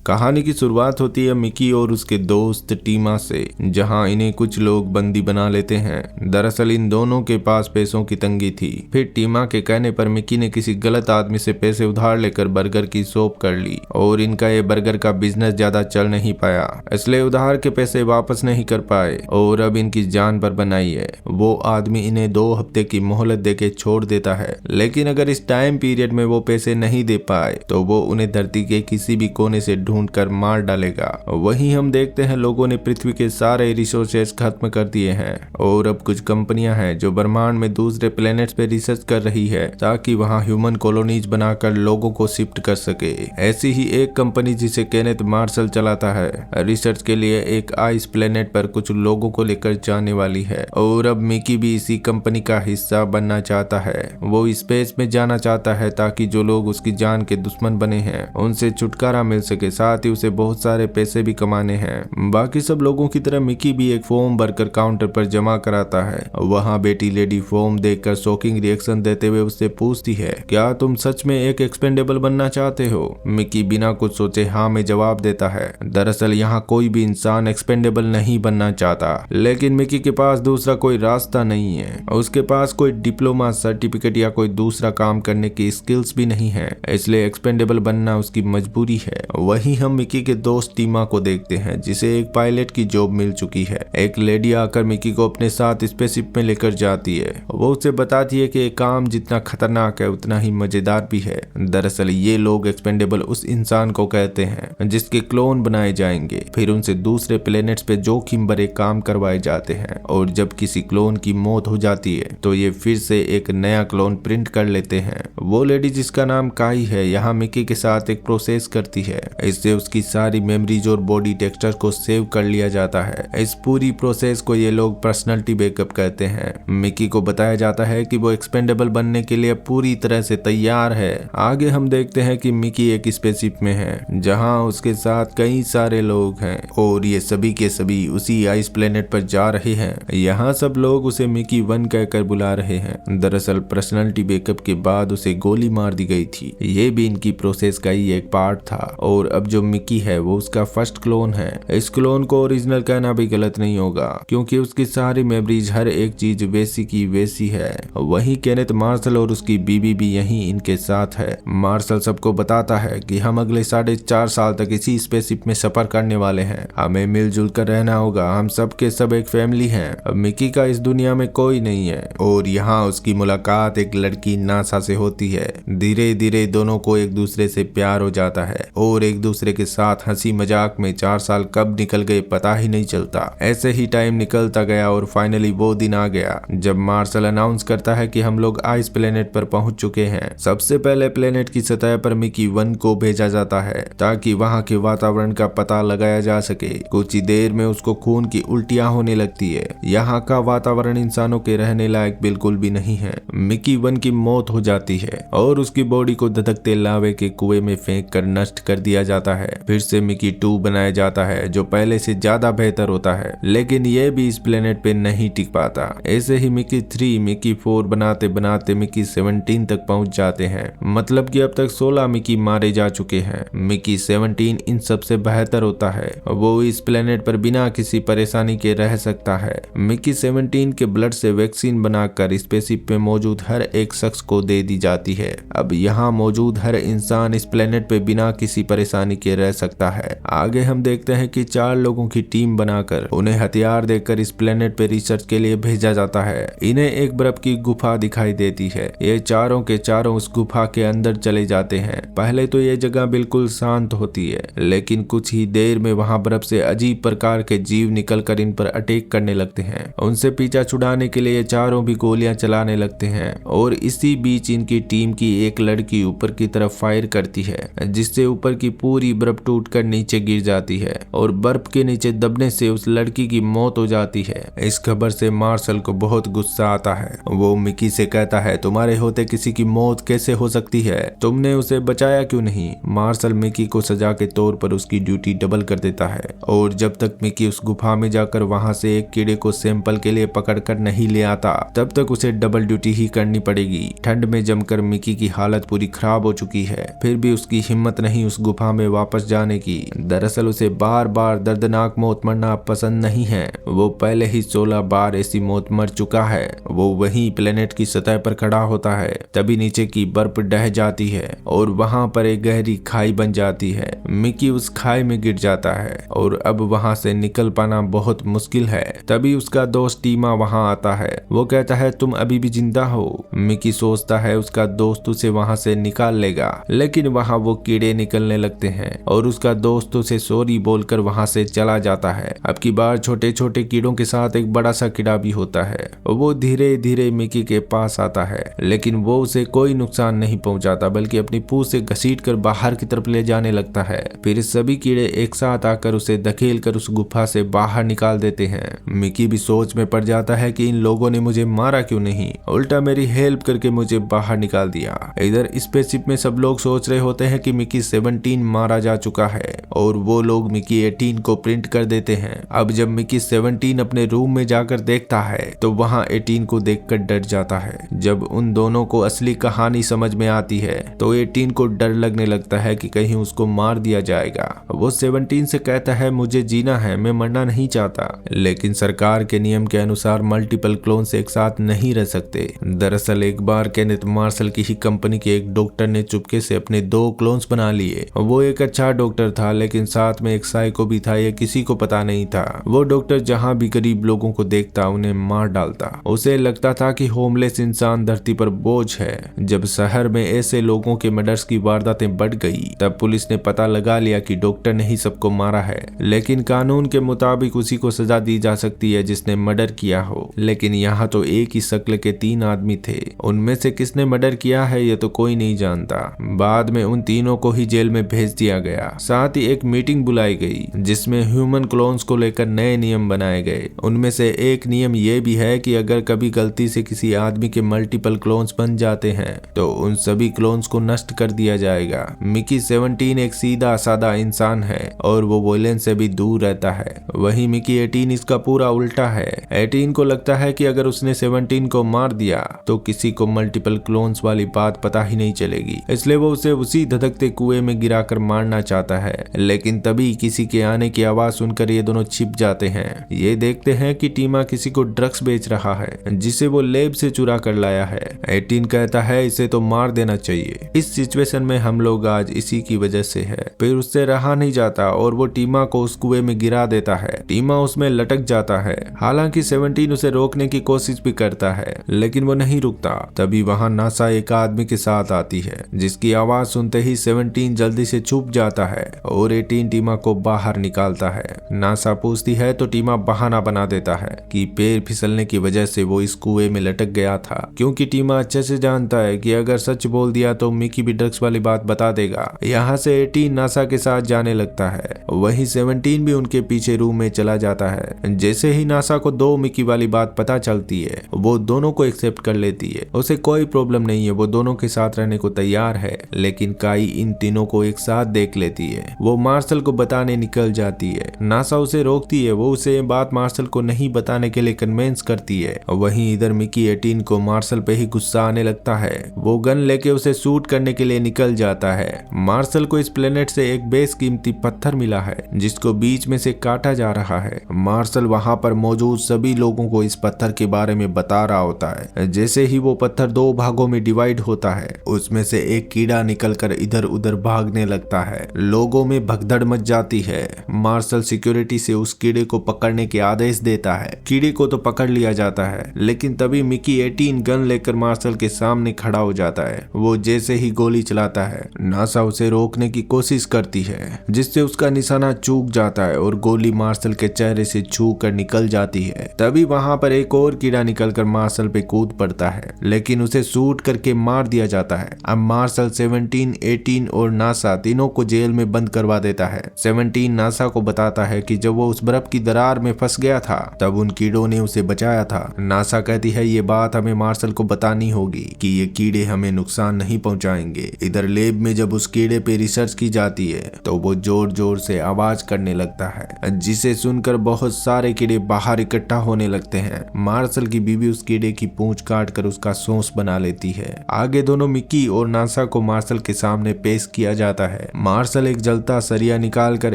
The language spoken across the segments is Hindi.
कहानी की शुरुआत होती है मिकी और उसके दोस्त टीमा से, जहां इन्हें कुछ लोग बंदी बना लेते हैं। दरअसल इन दोनों के पास पैसों की तंगी थी। फिर टीमा के कहने पर मिकी ने किसी गलत आदमी से पैसे उधार लेकर बर्गर की शॉप कर ली और इनका ये बर्गर का बिजनेस ज्यादा चल नहीं पाया, इसलिए उधार के पैसे वापस नहीं कर पाए और अब इनकी जान पर बनाई है। वो आदमी इन्हें 2 हफ्ते की मोहलत देके छोड़ देता है, लेकिन अगर इस टाइम पीरियड में वो पैसे नहीं दे पाए तो वो उन्हें धरती के किसी भी कोने से ढूंढ कर मार डालेगा। वहीं हम देखते हैं लोगों ने पृथ्वी के सारे रिसोर्सेज खत्म कर दिए हैं और अब कुछ कंपनियां हैं जो ब्रह्मांड में दूसरे प्लेनेट्स पे रिसर्च कर रही है ताकि वहां ह्यूमन कॉलोनीज बनाकर लोगों को शिफ्ट कर सके। ऐसी ही एक कंपनी जिसे केनेथ मार्शल चलाता है, रिसर्च के लिए एक आइस प्लेनेट पर कुछ लोगों को लेकर जाने वाली है और अब मिकी भी इसी कंपनी का हिस्सा बनना चाहता है। वो स्पेस में जाना चाहता है ताकि जो लोग उसकी जान के दुश्मन बने हैं उनसे छुटकारा मिल सके, साथ ही उसे बहुत सारे पैसे भी कमाने हैं। बाकी सब लोगों की तरह मिकी भी एक फॉर्म भरकर काउंटर पर जमा कराता है। वहाँ बेटी लेडी फॉर्म देखकर शॉकिंग रिएक्शन देते हुए उससे पूछती है, क्या तुम सच में एक एक्सपेंडेबल बनना चाहते हो? मिकी बिना कुछ सोचे हाँ में जवाब देता है। दरअसल यहाँ कोई भी इंसान एक्सपेंडेबल नहीं बनना चाहता, लेकिन मिकी के पास दूसरा कोई रास्ता नहीं है। उसके पास कोई डिप्लोमा सर्टिफिकेट या कोई दूसरा काम करने की स्किल्स भी नहीं है, इसलिए एक्सपेंडेबल बनना उसकी मजबूरी है। वहीं हम मिकी के दोस्त टीमा को देखते हैं जिसे एक पायलट की जॉब मिल चुकी है। एक लेडी आकर मिकी को अपने साथ स्पेसशिप में लेकर जाती है। वो उसे बताती है कि ये काम जितना खतरनाक है उतना ही मजेदार भी है। दरअसल ये लोग एक्सपेंडेबल उस इंसान को कहते हैं जिसके क्लोन बनाए जाएंगे, फिर उनसे दूसरे प्लेनेट्स पे जोखिम भरे काम करवाए जाते हैं और जब किसी क्लोन की मौत हो जाती है तो ये फिर से एक नया क्लोन प्रिंट कर लेते हैं। वो लेडी जिसका नाम काई है यहाँ मिकी के साथ एक प्रोसेस करती है। इससे उसकी सारी मेमोरीज और बॉडी टेक्सचर को सेव कर लिया जाता है। इस पूरी प्रोसेस को ये लोग पर्सनालिटी बैकअप कहते हैं। मिकी को बताया जाता है कि वो एक्सपेंडेबल बनने के लिए पूरी तरह से तैयार है। आगे हम देखते हैं कि मिकी एक स्पेसशिप में है जहां उसके साथ कई सारे लोग हैं और ये सभी के सभी उसी आइस प्लेनेट पर जा रहे हैं। यहाँ सब लोग उसे मिकी 1 कहकर बुला रहे हैं। दरअसल पर्सनालिटी बैकअप के बाद उसे गोली मार दी गई थी। ये भी इनकी प्रोसेस का ही एक पार्ट था और अब जो मिकी है वो उसका फर्स्ट क्लोन है। इस क्लोन को ओरिजिनल कहना भी गलत नहीं होगा क्योंकि उसकी सारी मेमोरीज हर एक चीज वैसी की वैसी है। वहीं केनेथ मार्शल और उसकी बीबी भी यहीं इनके साथ है। मार्शल सबको बताता है कि हम अगले 4.5 साल तक इसी स्पेसशिप में सफर करने वाले हैं। हमें मिलजुल कर रहना होगा, हम सब के सब एक फैमिली हैं। अब मिकी का इस दुनिया में कोई नहीं है और यहाँ उसकी मुलाकात एक लड़की नासा से होती है। धीरे धीरे दोनों को एक दूसरे से प्यार हो जाता है और एक दूसरे के साथ हंसी मजाक में 4 साल कब निकल गए पता ही नहीं चलता। ऐसे ही टाइम निकलता गया और फाइनली वो दिन आ गया जब मार्शल अनाउंस करता है कि हम लोग आइस प्लेनेट पर पहुंच चुके हैं। सबसे पहले प्लेनेट की सतह पर मिकी 1 को भेजा जाता है ताकि वहां के वातावरण का पता लगाया जा सके। कुछ ही देर में उसको खून की उल्टियां होने लगती है। यहाँ का वातावरण इंसानों के रहने लायक बिल्कुल भी नहीं है। मिकी 1 की मौत हो जाती है और उसकी बॉडी को धधकते लावे के कुएं में फेंक कर नष्ट कर दिया जाता है। फिर से मिकी 2 बनाया जाता है जो पहले से ज्यादा बेहतर होता है, लेकिन ये भी इस प्लेनेट पे नहीं टिक पाता। ऐसे ही मिकी 3, मिकी 4 बनाते बनाते मिकी 17 तक पहुंच जाते हैं। मतलब कि अब तक 16 मिकी मारे जा चुके हैं। मिकी 17 इन सबसे बेहतर होता है। वो इस प्लेनेट पर बिना किसी परेशानी के रह सकता है। मिकी 17 के ब्लड से वैक्सीन बनाकर स्पेसशिप पे मौजूद हर एक शख्स को दे दी जाती है। अब यहाँ मौजूद हर इंसान इस प्लेनेट पे बिना किसी परेशानी के रह सकता है। आगे हम देखते हैं कि 4 लोगों की टीम बनाकर उन्हें हथियार देकर इस प्लेनेट पे रिसर्च के लिए भेजा जाता है। इन्हें एक बर्फ की गुफा दिखाई देती है। ये चारों के चारों उस गुफा के अंदर चले जाते हैं। पहले तो ये जगह बिल्कुल शांत होती है, लेकिन कुछ ही देर में वहां बर्फ से अजीब प्रकार के जीव निकलकर इन पर अटैक करने लगते हैं। उनसे पीछा छुड़ाने के लिए चारों भी गोलियां चलाने लगते हैं और इसी बीच इनकी टीम की एक लड़की ऊपर की तरफ फायर करती है जिससे ऊपर की पूरी बर्फ टूटकर नीचे गिर जाती है और बर्फ के नीचे दबने से उस लड़की की मौत हो जाती है। इस खबर से मार्शल को बहुत गुस्सा आता है। वो मिकी से कहता है, तुम्हारे होते किसी की मौत कैसे हो सकती है? तुमने उसे बचाया क्यों नहीं? मार्शल मिकी को सजा के तौर पर उसकी ड्यूटी डबल कर देता है और जब तक मिकी उस गुफा में जाकर वहां से एक कीड़े को सैंपल के लिए पकड़ कर नहीं ले आता तब तक उसे डबल ड्यूटी ही करनी पड़ेगी। ठंड में जमकर मिकी की हालत पूरी खराब हो चुकी है, फिर भी उसकी हिम्मत नहीं उस गुफा में वापस जाने की। दरअसल उसे बार बार दर्दनाक मौत मरना पसंद नहीं है। वो पहले ही 16 बार ऐसी मौत मर चुका है। वो वहीं प्लेनेट की सतह पर खड़ा होता है, तभी नीचे की बर्फ ढह जाती है और वहां पर एक गहरी खाई बन जाती है। मिकी उस खाई में गिर जाता है और अब वहां से निकल पाना बहुत मुश्किल है। तभी उसका दोस्त टीमा वहां आता है। वो कहता है तुम अभी भी जिंदा हो। मिकी सोचता है उसका दोस्त उसे वहां से निकाल लेगा, लेकिन वहां वो कीड़े निकलने लगते हैं और उसका दोस्त उसे सॉरी बोलकर वहां से चला जाता है। अब की बार छोटे छोटे कीड़ों के साथ एक बड़ा सा कीड़ा भी होता है। वो धीरे धीरे मिकी के पास आता है, लेकिन वो उसे कोई नुकसान नहीं पहुंचाता, बल्कि अपनी पूंछ से घसीटकर बाहर की तरफ ले जाने लगता है। फिर सभी कीड़े एक साथ आकर उसे धकेल कर उस गुफा से बाहर निकाल देते हैं। मिकी भी सोच में पड़ जाता है कि इन लोगों ने मुझे मारा क्यों नहीं, उल्टा मेरी हेल्प करके मुझे बाहर निकाल दिया। इधर स्पेसशिप में सब लोग सोच रहे होते हैं कि मिकी 17 मारा जा चुका है और वो लोग मिकी 18 को प्रिंट कर देते हैं। अब जब मिकी 17 अपने रूम में जाकर देखता है तो वहां 18 को देखकर डर जाता है। जब उन दोनों को असली कहानी समझ में आती है तो 18 को डर लगने लगता है कि कहीं उसको मार दिया जाएगा। वो 17 से कहता है मुझे जीना है, मैं मरना नहीं चाहता, लेकिन सरकार के नियम के अनुसार मल्टीपल क्लोन्स एक साथ नहीं रह सकते। दरअसल एक बार केनेथ मार्शल की ही कंपनी के एक डॉक्टर ने चुपके से अपने 2 क्लोन्स बना लिए। वो एक अच्छा डॉक्टर था, लेकिन साथ में एक साइको भी था, ये किसी को पता नहीं था। वो डॉक्टर जहां भी गरीब लोगों को देखता उन्हें मार डालता। उसे लगता था कि होमलेस इंसान धरती पर बोझ है। जब शहर में ऐसे लोगों के मर्डर्स की वारदातें बढ़ गई तब पुलिस ने पता लगा लिया कि डॉक्टर ने ही सबको मारा है, लेकिन कानून के मुताबिक उसी को सजा दी जा सकती है जिसने मर्डर किया हो। लेकिन यहाँ तो एक ही शक्ल के 3 आदमी थे, उनमें से किसने मर्डर किया है ये तो कोई नहीं जानता। बाद में उन तीनों को ही जेल में भेज दिया गया। साथ ही एक मीटिंग बुलाई गई जिसमें ह्यूमन क्लोन्स को लेकर नए नियम बनाए गए। उनमें से एक नियम ये भी है कि अगर कभी गलती से किसी आदमी के मल्टीपल क्लोन्स बन जाते हैं तो उन सभी क्लोन्स को नष्ट कर दिया जाएगा। मिकी 17 एक सीधा साधा इंसान है और वो वोलेंस से भी दूर रहता है। वहीं मिकी 18 इसका पूरा उल्टा है। 18 को लगता है कि अगर उसने 17 को मार दिया तो किसी को मल्टीपल क्लोन्स वाली बात पता ही नहीं चलेगी, इसलिए वो उसे उसी धधकते कुएं में गिराकर मारना चाहता है। लेकिन तभी किसी के आने की आवाज सुनकर ये दोनों छिप जाते हैं। ये देखते हैं कि टीमा किसी को ड्रग्स बेच रहा है जिसे वो लेब से चुरा कर लाया है। 18 कहता है इसे तो मार देना चाहिए, इस सिचुएशन में हम लोग आज इसी की वजह से है। फिर उससे रहा नहीं जाता और वो टीमा को उस कुएं में गिरा देता है। टीमा उसमें लटक जाता है। हालांकि 17 उसे रोकने की कोशिश भी करता है, लेकिन वो नहीं रुकता। तभी वहां नासा एक आदमी के साथ आती है, जिसकी आवाज सुनते ही 17 जल्दी से छुप जाता है और 18 टीमा को बाहर निकालता है। नासा पूछती है तो टीमा बहाना बना देता है कि पैर फिसलने की वजह से वो इस कुएं में लटक गया था, क्योंकि टीमा अच्छे से जानता है कि अगर सच बोल दिया तो मिकी भी ड्रग्स वाली बात बता देगा। यहाँ से 18 नासा के साथ जाने लगता है। वहीं 17 भी उनके पीछे रूम में चला जाता है। जैसे ही नासा को 2 मिकी वाली बात पता चलती है वो दोनों को एक्सेप्ट कर लेती है। उसे कोई प्रॉब्लम नहीं है, वो दोनों के साथ रहने को तैयार है। लेकिन काई इन तीनों को एक साथ देख लेती है। वो मार्शल को बताने निकल जाती है। नासा उसे रोकती है। वो उसे बात मार्शल को नहीं बताने के लिए कन्विंस करती है। वहीं इधर मिकी 18 को मार्शल पे ही गुस्सा आने लगता है। वो गन लेके उसे शूट करने के लिए निकल जाता है। मार्शल को इस प्लेनेट से एक बेशकीमती पत्थर मिला है जिसको बीच में से काटा जा रहा है। मार्शल वहां पर मौजूद सभी लोगों को इस पत्थर के बारे में बता रहा होता है। जैसे ही वो पत्थर 2 भागों में डिवाइड होता है उसमें से एक कीड़ा निकलकर इधर उधर भागने लगता है। लोगों में भगदड़ मच जाती है। मार्शल सिक्योरिटी से उस कीड़े को पकड़ने के आदेश देता है। कीड़े को तो पकड़ लिया जाता है, लेकिन तभी मिकी 18 गन लेकर मार्शल के सामने खड़ा हो जाता है। वो जैसे ही गोली चलाता है नासा उसे रोकने की कोशिश करती है, जिससे उसका निशाना चूक जाता है और गोली मार्शल के चेहरे से छू कर निकल जाती है। तभी वहां पर एक और कीड़ा निकलकर मार्शल पे कूद पड़ता है, लेकिन उसे शूट करके मार दिया जाता है। अब मार्शल 17, 18 और नासा तीनों को जेल में बंद करवा देता है। 17 नासा को बताता है कि जब वो उस बर्फ की दरार में फंस गया था तब उन कीड़ों ने उसे बचाया था। नासा कहती है ये बात हमें मार्शल को बतानी होगी कि ये कीड़े हमें नुकसान नहीं पहुंचाएंगे। इधर लेब में जब उस कीड़े पे रिसर्च की जाती है तो वो जोर जोर से आवाज करने लगता है, जिसे सुनकर बहुत सारे कीड़े बाहर इकट्ठा होने लगते हैं। मार्शल की बीवी उस कीड़े की पूंछ काट कर उसका सॉस बना लेती है। आगे दोनों मिकी और नासा को मार्शल के सामने पेश किया जाता है। मार्शल एक जलता सरिया निकाल कर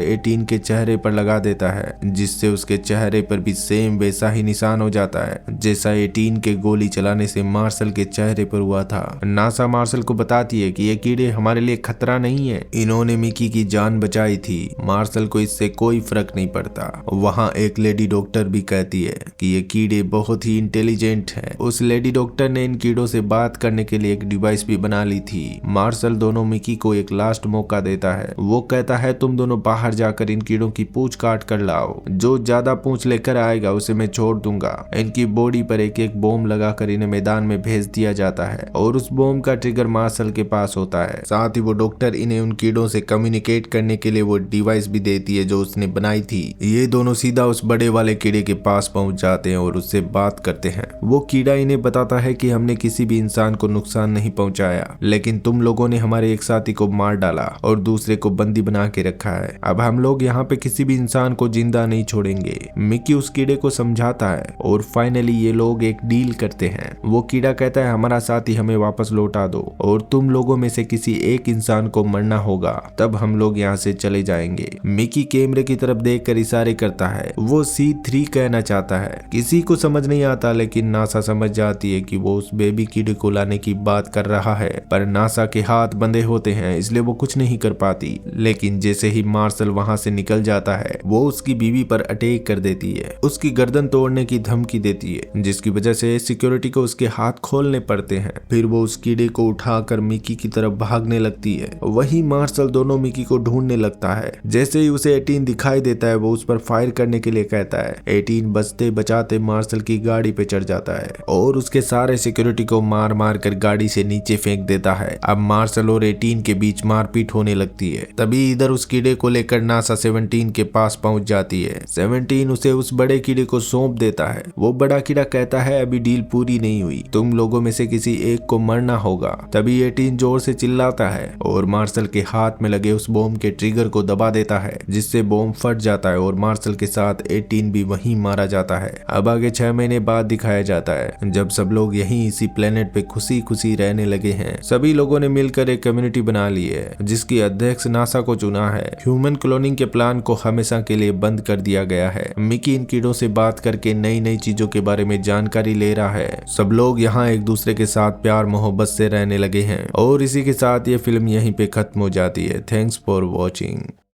18 के चेहरे पर लगा देता है, जिससे उसके चेहरे पर भी सेम वैसा ही निशान हो जाता है जैसा 18 के गोली चलाने से मार्शल के चेहरे पर हुआ था। नासा मार्शल को बताती है कि ये कीड़े हमारे लिए खतरा नहीं है, इन्होंने मिकी की जान बचाई थी, मार्शल को इससे कोई फर्क नहीं पड़ता। वहाँ एक लेडी डॉक्टर भी कहती है कि ये कीड़े बहुत ही इंटेलिजेंट हैं। उस लेडी डॉक्टर ने इन कीड़ों से बात करने के लिए एक डिवाइस भी बना ली थी। मार्शल दोनों मिकी को एक लास्ट मौका देता है। वो कहता है तुम दोनों बाहर जाकर इन कीड़ों की पूंछ काट कर लाओ, जो ज्यादा पूंछ लेकर आएगा उसे मैं छोड़ दूंगा। इनकी बॉडी पर एक एक बॉम्ब लगाकर इन्हें मैदान में भेज दिया जाता है और उस बॉम्ब का ट्रिगर मार्शल के पास होता है। साथ ही वो डॉक्टर इन्हें उन कीड़ों से कम्युनिकेट करने के लिए वो डिवाइस भी देती है जो उसने बनाई थी। ये दोनों सीधा उस बड़े वाले कीड़े के पास पहुंच जाते हैं और उससे बात करते हैं। वो कीड़ा इन्हें बताता है कि हमने किसी भी इंसान को नुकसान नहीं पहुंचाया, लेकिन तुम लोगों ने हमारे एक साथी को मार डाला और दूसरे को बंदी बना के रखा है। अब हम लोग यहाँ पे किसी भी इंसान को जिंदा नहीं छोड़ेंगे। मिकी उस कीड़े को समझाता है और फाइनली ये लोग एक डील करते हैं। वो कीड़ा कहता है हमारा साथी हमें वापस लौटा दो और तुम लोगों में से किसी एक इंसान को मरना होगा, तब हम लोग यहाँ से चले जाएंगे। मिकी कैमरे की तरफ देखकर इशारे करता है। वो C3 कहना चाहता है। किसी को समझ नहीं आता, लेकिन नासा समझ जाती है कि वो उस बेबी कीड़े को लाने की बात कर रहा है, पर नासा के हाथ बंधे होते हैं इसलिए वो कुछ नहीं कर पाती। लेकिन जैसे ही मार्शल वहां से निकल जाता है, वो उसकी बीवी पर अटैक कर देती है, उसकी गर्दन तोड़ने की धमकी देती है, जिसकी वजह से सिक्योरिटी को उसके हाथ खोलने पड़ते हैं। फिर वो उस कीड़े को उठाकर मिकी की तरफ भागने लगती है। वही मार्शल दोनों मिकी को ढूंढने लगता है। जैसे ही उसे 18 दिखाई देता है, वो उस पर फायर करने के लिए कहता है। 18 बचते बचाते मार्शल की गाड़ी पे चढ़ जाता है और उसके सारे सिक्योरिटी को मार मार कर गाड़ी से नीचे फेंक देता है। अब मार्शल और 18 के बीच मारपीट होने लगती है। तभी इधर उस कीड़े को लेकर नासा 17 के पास पहुंच जाती है। 17 उसे उस बड़े कीड़े को सौंप देता है। वो बड़ा कीड़ा कहता है अभी डील पूरी नहीं हुई, तुम लोगों में से किसी एक को मरना होगा। तभी 18 जोर से चिल्लाता है और मार्शल के हाथ में लगे उस बॉम्ब के ट्रिगर को दबा देता है, जिससे बॉम्ब फट जाता है और मार्शल के साथ 18 भी वहीं मारा जाता है। अब आगे 6 महीने बाद दिखाया जाता है जब सब लोग यहीं इसी प्लेनेट पे खुशी खुशी रहने लगे हैं। सभी लोगों ने मिलकर एक कम्युनिटी बना ली है जिसकी अध्यक्ष नासा को चुना है। ह्यूमन क्लोनिंग के प्लान को हमेशा के लिए बंद कर दिया गया है। मिकी इन कीड़ों से बात करके नई नई चीजों के बारे में जानकारी ले रहा है। सब लोग यहाँ एक दूसरे के साथ प्यार मोहब्बत से रहने लगे हैं और इसी के साथ ये फिल्म यहीं पे खत्म हो जाती है। Thanks for watching.